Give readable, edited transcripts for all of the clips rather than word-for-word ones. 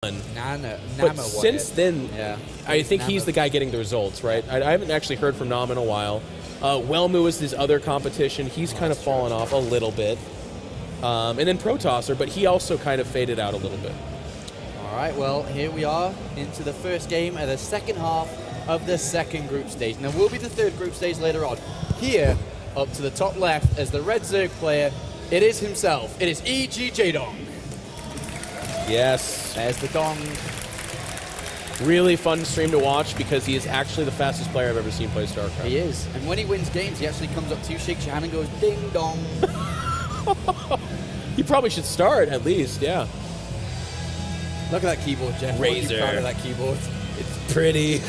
But since then, I think he's the guy getting the results, right? I haven't actually heard from Nam in a while. Wellmu is his other competition. He's kind of fallen off a little bit. And then Protosser, but he also kind of faded out a little bit. All right, well, here we are into the first game of the second half of the second group stage. And there will be the third group stage later on. Here, up to the top left, as the red Zerg player, it is himself. It is E.G. Jaedong. Yes. There's the dong. Really fun stream to watch because he is actually the fastest player I've ever seen play StarCraft. He is. And when he wins games, he actually comes up to you, shakes your hand, and goes, ding dong. You probably should start, at least, yeah. Look at that keyboard, Jeff. Razor. Proud of that keyboard. It's pretty.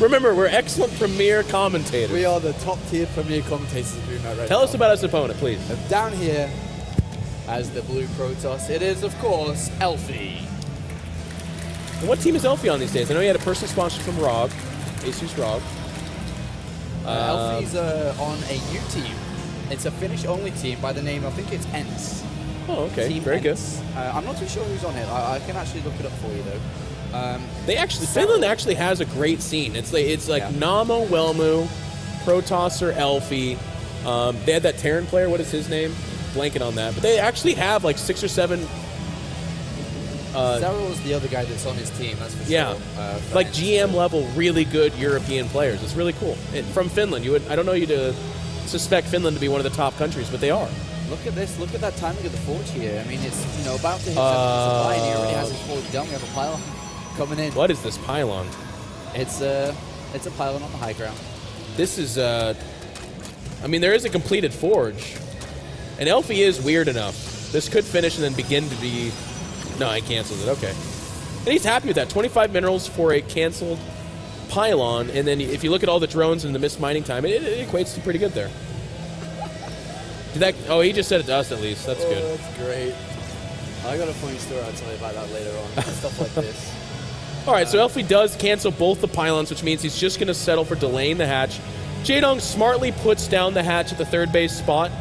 Remember, we're excellent premier commentators. We are the top-tier premier commentators doing that right now. Tell us about his opponent, please. And down here, as the blue Protoss, it is, of course, Elfi. And what team is Elfi on these days? I know he had a personal sponsorship from ROG, Asus ROG. Elfi's on a U team. It's a Finnish-only team by the name, I think it's ENS. Oh, okay. Team Very ENS. good. I'm not too sure who's on it. I can actually look it up for you, though. Finland actually has a great scene. It's like Namo, Wellmu, Protosser, Elfi. They had that Terran player. What is his name? Blanking on that. But they actually have like 6 or 7. Zeryl's the other guy that's on his team, that's for sure. Yeah, like GM level, really good European players. It's really cool. From Finland, I don't know you to suspect Finland to be one of the top countries, but they are. Look at this. Look at that timing of the forge here. I mean, it's about to hit supply, and he already has his forge done. We have a pylon coming in. What is this pylon? It's a pylon on the high ground. This is I mean, there is a completed forge, and Elfi is weird enough. This could finish and then begin to be. No, I canceled it. Okay, and he's happy with that. 25 minerals for a canceled pylon, and then if you look at all the drones and the missed mining time, it equates to pretty good there. Oh, he just said it to us at least. That's good. That's great. I got a funny story I'll tell you about that later on. Stuff like this. All right, so Elfi does cancel both the pylons, which means he's just going to settle for delaying the hatch. Jaedong smartly puts down the hatch at the third base spot.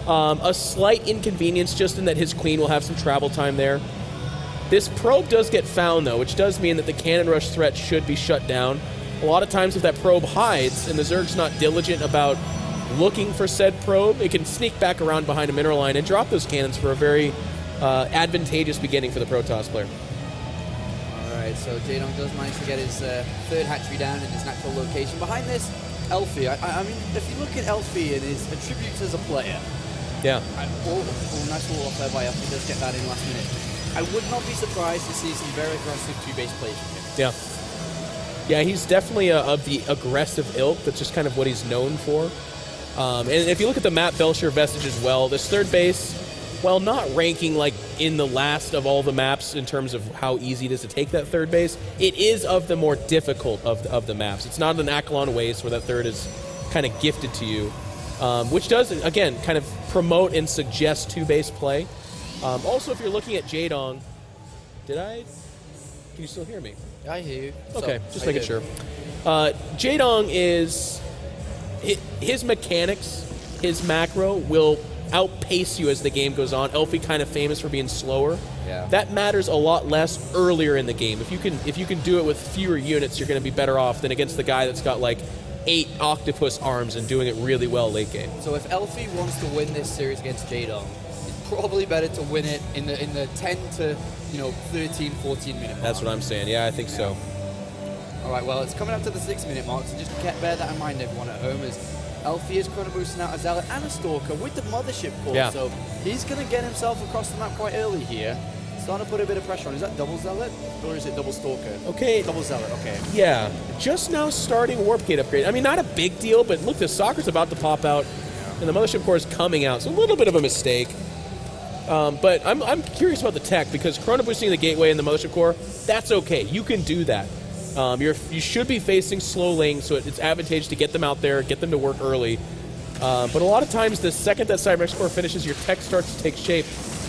A slight inconvenience just in that his queen will have some travel time there. This probe does get found, though, which does mean that the cannon rush threat should be shut down. A lot of times if that probe hides and the Zerg's not diligent about looking for said probe, it can sneak back around behind a mineral line and drop those cannons for a very advantageous beginning for the Protoss player. All right, so Jaedong does manage to get his third hatchery down in his natural location. Behind this, Elfi. I mean, if you look at Elfi and his attributes as a player, yeah. Nice little off there by Elfi. Does get that in last minute. I would not be surprised to see some very aggressive two-base plays from him. Yeah. Yeah, he's definitely of the aggressive ilk. That's just kind of what he's known for. And if you look at the map Belshire Vestige as well, this third base, while not ranking like in the last of all the maps in terms of how easy it is to take that third base, it is of the more difficult of the maps. It's not an Akalon Waste where that third is kind of gifted to you, which does, again, kind of promote and suggest two-base play. Also, if you're looking at Jaedong, can you still hear me? I hear you. Okay, just making sure. Jaedong is, his mechanics, his macro will outpace you as the game goes on. Elfi kind of famous for being slower. Yeah. That matters a lot less earlier in the game. If you can do it with fewer units, you're going to be better off than against the guy that's got like 8 octopus arms and doing it really well late game. So if Elfi wants to win this series against Jaedong, it's probably better to win it in the 10 to 13, 14 minute mark. That's what I'm saying. Yeah, I think so. All right, well, it's coming up to the 6 minute mark, so just bear that in mind, everyone at home, as Elfi is chrono boosting out a Zealot and a Stalker with the Mothership core, yeah. So he's going to get himself across the map quite early here. Starting to put a bit of pressure on. Is that double Zealot, or is it double Stalker? Okay. Double Zealot, okay. Yeah, just now starting Warp Gate upgrade. I mean, not a big deal, but look, the Soccer's about to pop out, and the Mothership core is coming out, so a little bit of a mistake. But I'm curious about the tech, because chrono boosting the gateway and the Mothership core, that's okay. You can do that. You should be facing slow lanes, so it's advantageous to get them out there, get them to work early. But a lot of times, the second that Cybernex core finishes, your tech starts to take shape.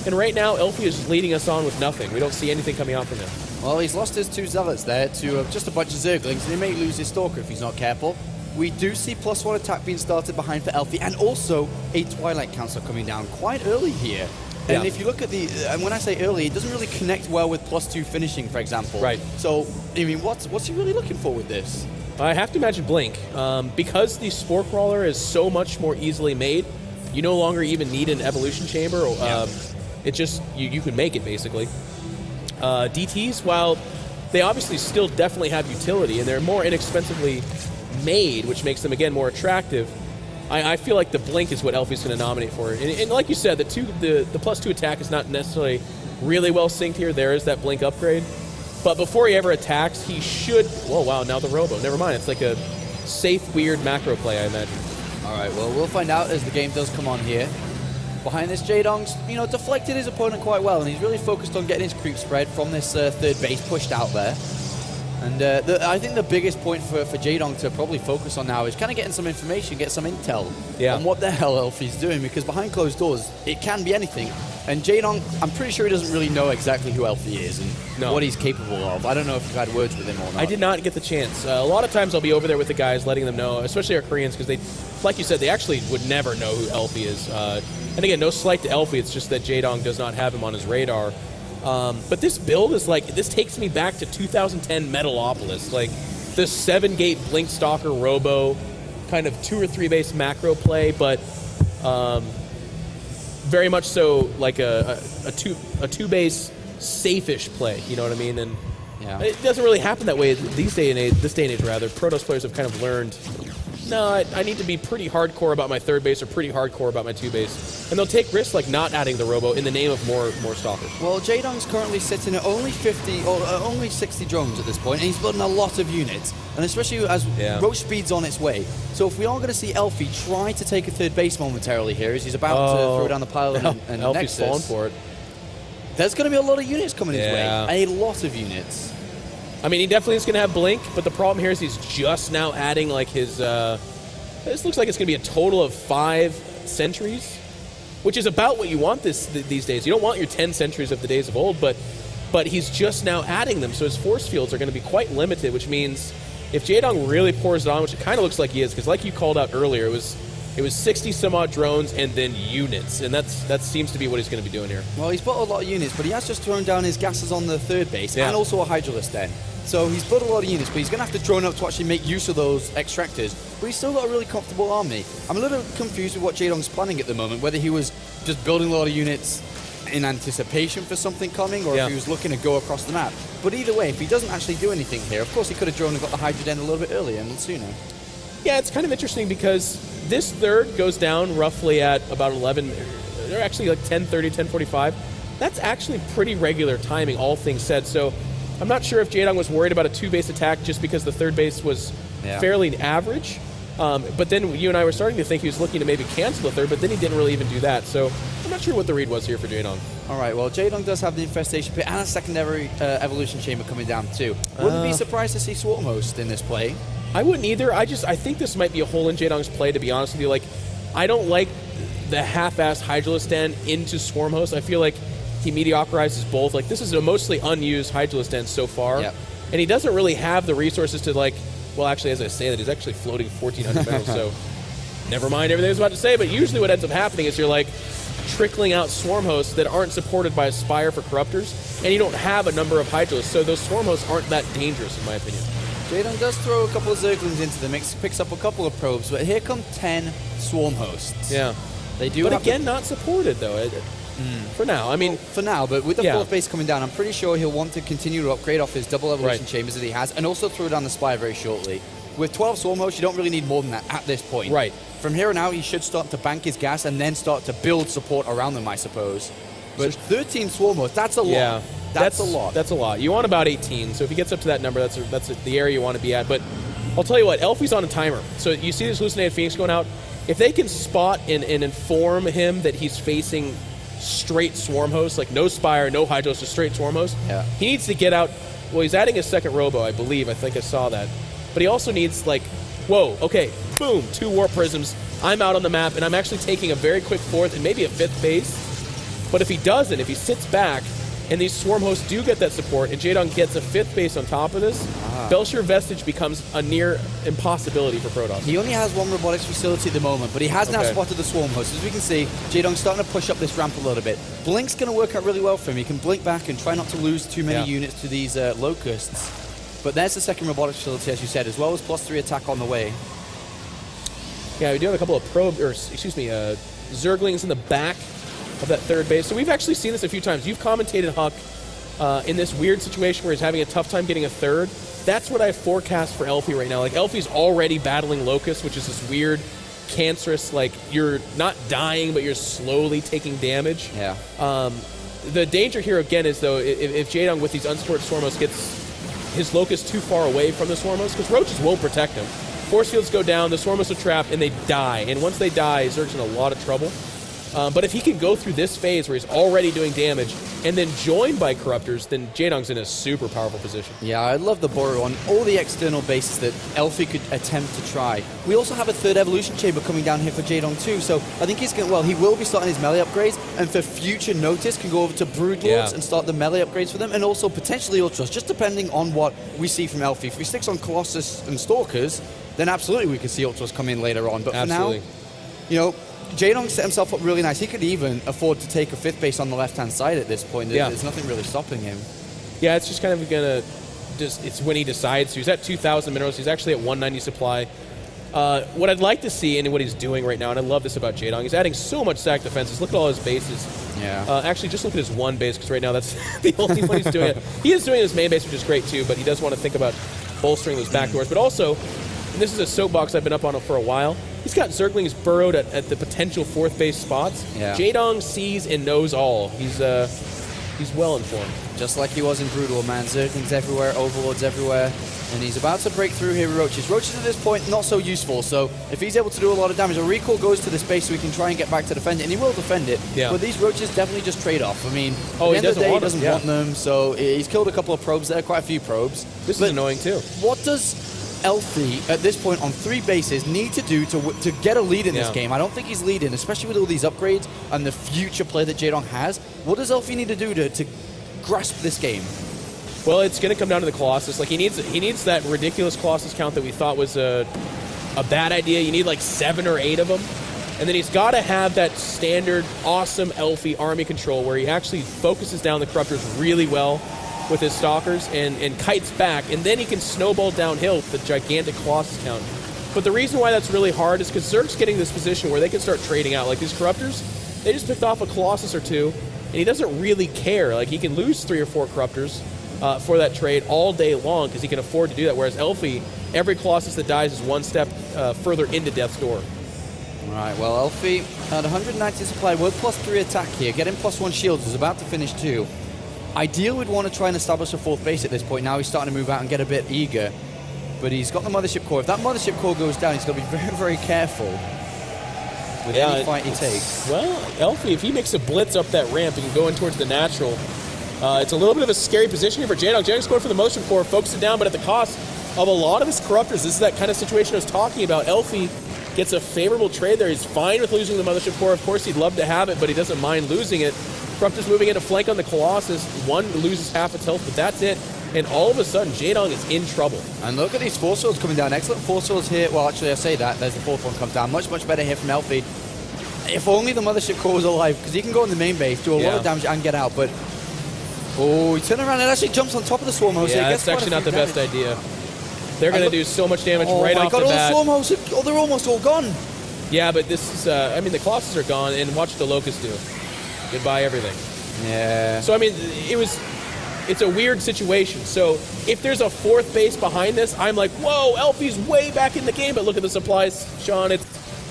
And right now, Elfi is leading us on with nothing. We don't see anything coming out from him. Well, he's lost his 2 Zealots there to just a bunch of Zerglings, and he may lose his Stalker if he's not careful. We do see +1 attack being started behind for Elfi, and also a Twilight Council coming down quite early here. And if you look at the, and when I say early, it doesn't really connect well with +2 finishing, for example. Right. So, I mean, what's he really looking for with this? I have to imagine Blink. Because the Spore Crawler is so much more easily made, you no longer even need an evolution chamber. It just, you can make it, basically. DTs, while they obviously still definitely have utility, and they're more inexpensively made, which makes them, again, more attractive, I feel like the Blink is what Elfi's going to nominate for. And like you said, the +2 attack is not necessarily really well synced here. There is that Blink upgrade. But before he ever attacks, he should... Oh, wow, now the Robo. Never mind. It's like a safe, weird macro play, I imagine. All right, well, we'll find out as the game does come on here. Behind this, Jaedong's, deflected his opponent quite well, and he's really focused on getting his creep spread from this third base pushed out there. And I think the biggest point for Jaedong to probably focus on now is kind of getting some information, get some intel on what the hell Elfi's doing, because behind closed doors, it can be anything. And Jaedong, I'm pretty sure he doesn't really know exactly who Elfi is and what he's capable of. I don't know if you've had words with him or not. I did not get the chance. A lot of times I'll be over there with the guys, letting them know, especially our Koreans, because they, like you said, they actually would never know who Elfi is. And again, no slight to Elfi, it's just that Jaedong does not have him on his radar. But this build is like, this takes me back to 2010 Metalopolis, like the 7-gate Blink Stalker Robo, kind of 2 or 3 base macro play, but very much so like a 2 base safe-ish play, you know what I mean? And it doesn't really happen that way this day and age. Protoss players have kind of learned, no, I need to be pretty hardcore about my 3rd base or pretty hardcore about my 2 base. And they'll take risks like not adding the Robo in the name of more Stalkers. Well, Jaedong's currently sitting at only 50 or only 60 drones at this point, and he's building a lot of units. And especially as Roach speed's on its way. So if we are going to see Elfi try to take a 3rd base momentarily here, as he's about to throw down the pylon and Elfi's Nexus, falling for it. There's going to be a lot of units coming his way. A lot of units. I mean, he definitely is going to have Blink, but the problem here is he's just now adding like his... this looks like it's going to be a total of 5 sentries, which is about what you want these days. You don't want your 10 sentries of the days of old, but he's just now adding them, so his force fields are going to be quite limited, which means if Jaedong really pours it on, which it kind of looks like he is, because like you called out earlier, it was 60 some odd drones and then units, and that seems to be what he's going to be doing here. Well, he's built a lot of units, but he has just thrown down his gases on the 3rd base and also a Hydralisk den. So he's built a lot of units, but he's going to have to drone up to actually make use of those extractors. But he's still got a really comfortable army. I'm a little confused with what Jaedong's planning at the moment, whether he was just building a lot of units in anticipation for something coming, or if he was looking to go across the map. But either way, if he doesn't actually do anything here, of course he could have droned and got the Hydra Den a little bit earlier and sooner. Yeah, it's kind of interesting because this 3rd goes down roughly at about 11, they're actually like 10:30, 10:45. That's actually pretty regular timing, all things said. So I'm not sure if Jaedong was worried about a 2-base attack just because the 3rd base was fairly average. But then you and I were starting to think he was looking to maybe cancel the 3rd, but then he didn't really even do that. So I'm not sure what the read was here for Jaedong. All right, well, Jaedong does have the Infestation Pit and a secondary Evolution Chamber coming down too. Wouldn't be surprised to see Swarm Host in this play. I wouldn't either. I think this might be a hole in Jaedong's play, to be honest with you. Like, I don't like the half-assed Hydralisk Den into Swarm Host. I feel like he mediocrizes both. Like, this is a mostly unused Hydralisk Den so far. And he doesn't really have the resources to, like, well, actually, as I say that, he's actually floating 1,400 minerals, so never mind everything I was about to say. But usually what ends up happening is you're, like, trickling out Swarm Hosts that aren't supported by a Spire for Corruptors, and you don't have a number of Hydralisks, so those Swarm Hosts aren't that dangerous, in my opinion. Jaedong does throw a couple of Zerglings into the mix, picks up a couple of probes, but here come 10 Swarm Hosts. Yeah. They do but again, not supported, though. For now. I mean, for now, but with the 4th base coming down, I'm pretty sure he'll want to continue to upgrade off his double evolution chambers that he has, and also throw down the Spire very shortly. With 12 Swarm Hosts, you don't really need more than that at this point. Right. From here on out, he should start to bank his gas and then start to build support around them, I suppose. But 13 Swarm Hosts, that's a lot. Yeah. That's a lot. That's a lot. You want about 18, so if he gets up to that number, that's the area you want to be at. But I'll tell you what, Elfi's on a timer. So you see this Hallucinated Phoenix going out. If they can spot and inform him that he's facing straight Swarm Host, like no Spire, no Hydros, just straight Swarm Host, he needs to get out. Well, he's adding a 2nd Robo, I believe. I think I saw that. But he also needs, like, whoa, okay, boom, 2 Warp Prisms. I'm out on the map, and I'm actually taking a very quick 4th and maybe a 5th base. But if he doesn't, if he sits back, and these Swarm Hosts do get that support, and Jaedong gets a 5th base on top of this, Belcher Vestige becomes a near impossibility for Protoss. He only has one robotics facility at the moment, but he has now spotted the swarm host. As we can see, Jaedong's starting to push up this ramp a little bit. Blink's going to work out really well for him. He can blink back and try not to lose too many units to these locusts. But there's the second robotics facility, as you said, as well as +3 attack on the way. Yeah, we do have a couple of Zerglings in the back of that third base. So we've actually seen this a few times. You've commentated, Huck, in this weird situation where he's having a tough time getting a third. That's what I forecast for Elfi right now. Like, Elfi's already battling Locust, which is this weird, cancerous, like, you're not dying, but you're slowly taking damage. Yeah. The danger here, again, is, though, if Jaedong, with these unstored Swarmos, gets his Locust too far away from the Swarmos, because Roaches won't protect him. Force fields go down, the Swarmos are trapped, and they die. And once they die, Zerg's in a lot of trouble. But if he can go through this phase where he's already doing damage and then joined by Corruptors, then Jaedong's in a super powerful position. Yeah, I love the Burrow on all the external bases that Elfi could attempt to try. We also have a third evolution chamber coming down here for Jaedong too, so I think he's going to, well, he will be starting his melee upgrades, and for future notice can go over to Broodlords and start the melee upgrades for them, and also potentially Ultras, just depending on what we see from Elfi. If he sticks on Colossus and Stalkers, then absolutely we could see Ultras come in later on. But for now, you know, Jaedong set himself up really nice. He could even afford to take a fifth base on the left-hand side at this point. There's nothing really stopping him. Yeah, it's just kind of going to... It's when he decides to. He's at 2,000 minerals. He's actually at 190 supply. What I'd like to see, and what he's doing right now, and I love this about Jaedong, he's adding so much stack defenses. Look at all his bases. Yeah. Actually, just look at his one base, because right now that's the only one he's doing it. He is doing his main base, which is great too, but he does want to think about bolstering those back doors. But also, and this is a soapbox I've been up on for a while, he's got Zerglings burrowed at the potential fourth base spots. Yeah. Jaedong sees and knows all. He's well informed. Just like he was in Brutal, man. Zerglings everywhere, Overlords everywhere. And he's about to break through here with Roaches. Roaches at this point, not so useful. So if he's able to do a lot of damage, a recall goes to the space so he can try and get back to defend it. And he will defend it. Yeah. But these Roaches definitely just trade off. I mean, at the end of the day, he doesn't want them. So he's killed a couple of probes there, quite a few probes. This is annoying too. What does Elfi, at this point on 3 bases, need to do to get a lead in this game? I don't think he's leading, especially with all these upgrades and the future play that Jaedong has. What does Elfi need to do to grasp this game? Well, it's going to come down to the Colossus. Like, he needs that ridiculous Colossus count that we thought was a bad idea. You need like 7 or 8 of them. And then he's got to have that standard awesome Elfi army control where he actually focuses down the Corruptors really well with his Stalkers and kites back, and then he can snowball downhill with the gigantic Colossus count. But the reason why that's really hard is because Zerg's getting this position where they can start trading out. Like, these Corruptors, they just picked off a Colossus or 2, and he doesn't really care. Like, he can lose 3 or 4 Corruptors for that trade all day long because he can afford to do that, whereas Elfi, every Colossus that dies is one step further into death's door. All right, well, Elfi at 190 supply with +3 attack here, getting +1 shields, is about to finish 2. Ideal would want to try and establish a fourth base at this point. Now he's starting to move out and get a bit eager. But he's got the Mothership Core. If that Mothership Core goes down, he's going to be very, very careful with any fight he takes. Well, Elfi, if he makes a blitz up that ramp and go in towards the natural, it's a little bit of a scary position here for Jaedong. Jaedong's going for the Motion Core, focus it down, but at the cost of a lot of his Corruptors. This is that kind of situation I was talking about. Elfi gets a favorable trade there. He's fine with losing the Mothership Core. Of course, he'd love to have it, but he doesn't mind losing it. Corruptors moving in to flank on the Colossus. One loses half its health, but that's it. And all of a sudden, Jaedong is in trouble. And look at these Force Fields coming down. Excellent Force Fields here. Well, actually, I say that. There's the fourth one comes down. Much, much better here from Elfi. If only the Mothership Core was alive, because he can go in the main base, do a lot of damage, and get out. But, oh, he turned around and actually jumps on top of the Swarm Host. Yeah, that's actually not the best idea. They're going to do so much damage right off the bat. Oh, my God, all the Swarm Hosts, they're almost all gone. Yeah, but this is, I mean, the Colossus are gone, and watch what the Locusts do. Goodbye, everything. Yeah. So, I mean, it's a weird situation. So, if there's a fourth base behind this, I'm like, whoa, Elfi's way back in the game. But look at the supplies, Sean. It's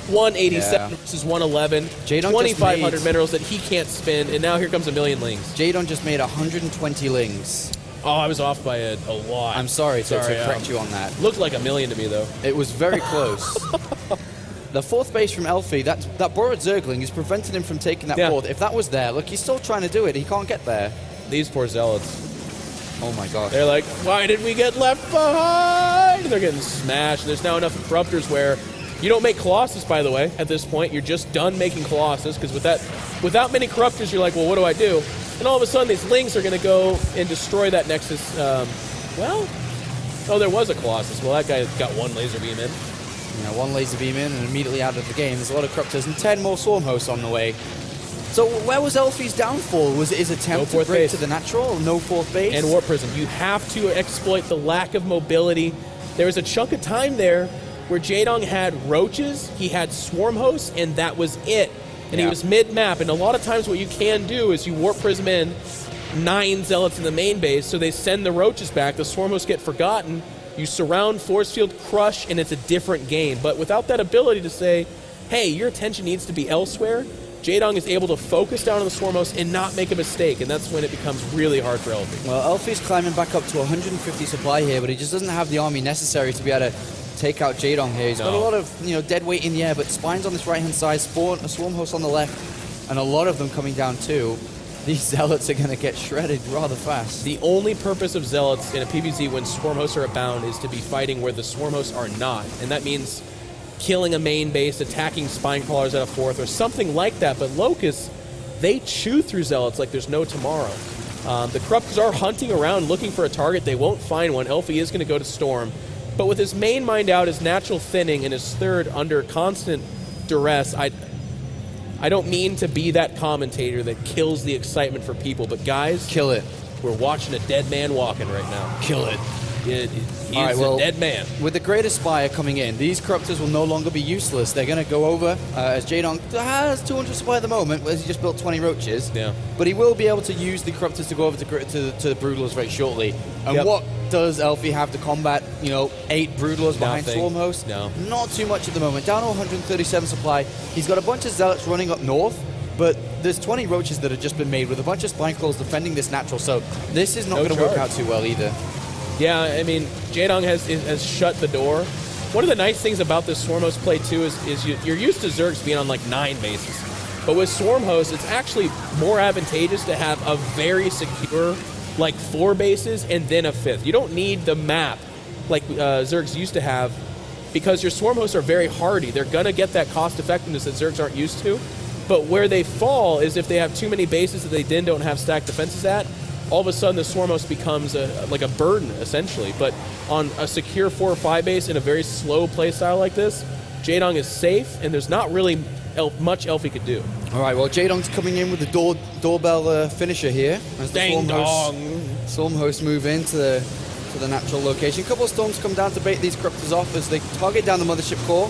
187 versus 111. 2,500 minerals that he can't spend, and now here comes a million lings. Jaedong just made 120 lings. Oh, I was off by a lot. I'm sorry to correct you on that. Looked like a million to me, though. It was very close. The fourth base from Elfi, that borrowed Zergling is preventing him from taking that fourth. If that was there, look, he's still trying to do it. He can't get there. These poor Zealots. Oh my God. They're like, why did we get left behind? They're getting smashed. There's now enough Corruptors where you don't make Colossus, by the way, at this point. You're just done making Colossus, because without many Corruptors, you're like, well, what do I do? And all of a sudden, these Lings are going to go and destroy that Nexus. Well, Oh, there was a Colossus. Well, that guy got one laser beam in. You know, one laser beam in and immediately out of the game. There's a lot of Corruptors and 10 more Swarm Hosts on the way. So where was Elfi's downfall? Was it his attempt to break to the natural? No fourth base? And Warp Prism. You have to exploit the lack of mobility. There was a chunk of time there where Jaedong had roaches, he had Swarm Hosts, and that was it. And he was mid-map. And a lot of times what you can do is you Warp Prism in 9 Zealots in the main base, so they send the roaches back, the Swarm Hosts get forgotten, you surround, force field, crush, and it's a different game. But without that ability to say, hey, your attention needs to be elsewhere, Jaedong is able to focus down on the Swarm Host and not make a mistake, and that's when it becomes really hard for Elfi. Well, Elfi's climbing back up to 150 supply here, but he just doesn't have the army necessary to be able to take out Jaedong here. He's got a lot of dead weight in the air, but spines on this right-hand side, a Swarm Host on the left, and a lot of them coming down too. These Zealots are going to get shredded rather fast. The only purpose of Zealots in a PvZ when Swarm Hosts are abound is to be fighting where the Swarm Hosts are not, and that means killing a main base, attacking Spine Crawlers at a 4th, or something like that. But Locust, they chew through Zealots like there's no tomorrow. The Corruptors are hunting around looking for a target. They won't find one. Elfi is going to go to Storm. But with his main mind out, his natural thinning, and his third under constant duress, I don't mean to be that commentator that kills the excitement for people, but guys, kill it. We're watching a dead man walking right now. Kill it. He's a dead man. With the Great Aspire coming in, these Corruptors will no longer be useless. They're going to go over, as Jaedong has 200 supply at the moment, as he just built 20 roaches. Yeah. But he will be able to use the Corruptors to go over to the Broodlords very shortly. And what does Elfi have to combat, 8 Broodlords behind Swarm Host? No. Not too much at the moment. Down to 137 supply. He's got a bunch of Zealots running up north, but there's 20 roaches that have just been made with a bunch of Spine Claws defending this natural, so this is not going to work out too well either. Yeah, I mean, Jaedong has shut the door. One of the nice things about this Swarm Host play, too, is you're used to Zergs being on, 9 bases. But with Swarm Host, it's actually more advantageous to have a very secure, 4 bases and then a 5th. You don't need the map like Zergs used to have because your Swarm Hosts are very hardy. They're going to get that cost effectiveness that Zergs aren't used to. But where they fall is if they have too many bases that they then don't have stacked defenses at, all of a sudden the Swarm Host becomes like a burden, essentially. But on a secure 4 or 5 base in a very slow play style like this, Jaedong is safe, and there's not really much Elfi could do. All right, well, Jaedong's coming in with the doorbell finisher here. As the Swarm Hosts move into the natural location. A couple of Storms come down to bait these Corruptors off as they target down the Mothership core,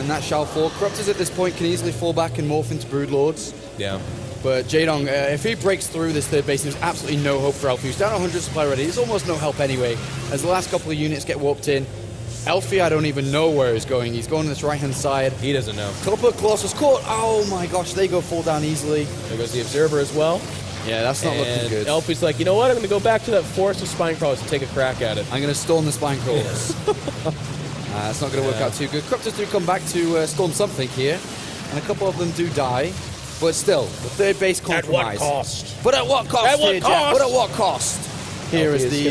and that shall fall. Corruptors at this point can easily fall back and morph into Broodlords. Yeah. But Jaedong, if he breaks through this third base, there's absolutely no hope for Elfi. He's down 100 supply already. There's almost no help anyway, as the last couple of units get warped in. Elfi, I don't even know where he's going. He's going to this right-hand side. He doesn't know. Couple of Colossus caught. Oh my gosh, they fall down easily. There goes the Observer as well. Yeah, that's not looking good. Elfi's like, you know what? I'm going to go back to that forest of Spine Crawlers and take a crack at it. I'm going to storm the Spine Crawlers. That's not going to work out too good. Corruptors do come back to storm something here, and a couple of them do die. But still, the third base compromise. At what cost? But at what cost? At what cost? But at what cost? Here is the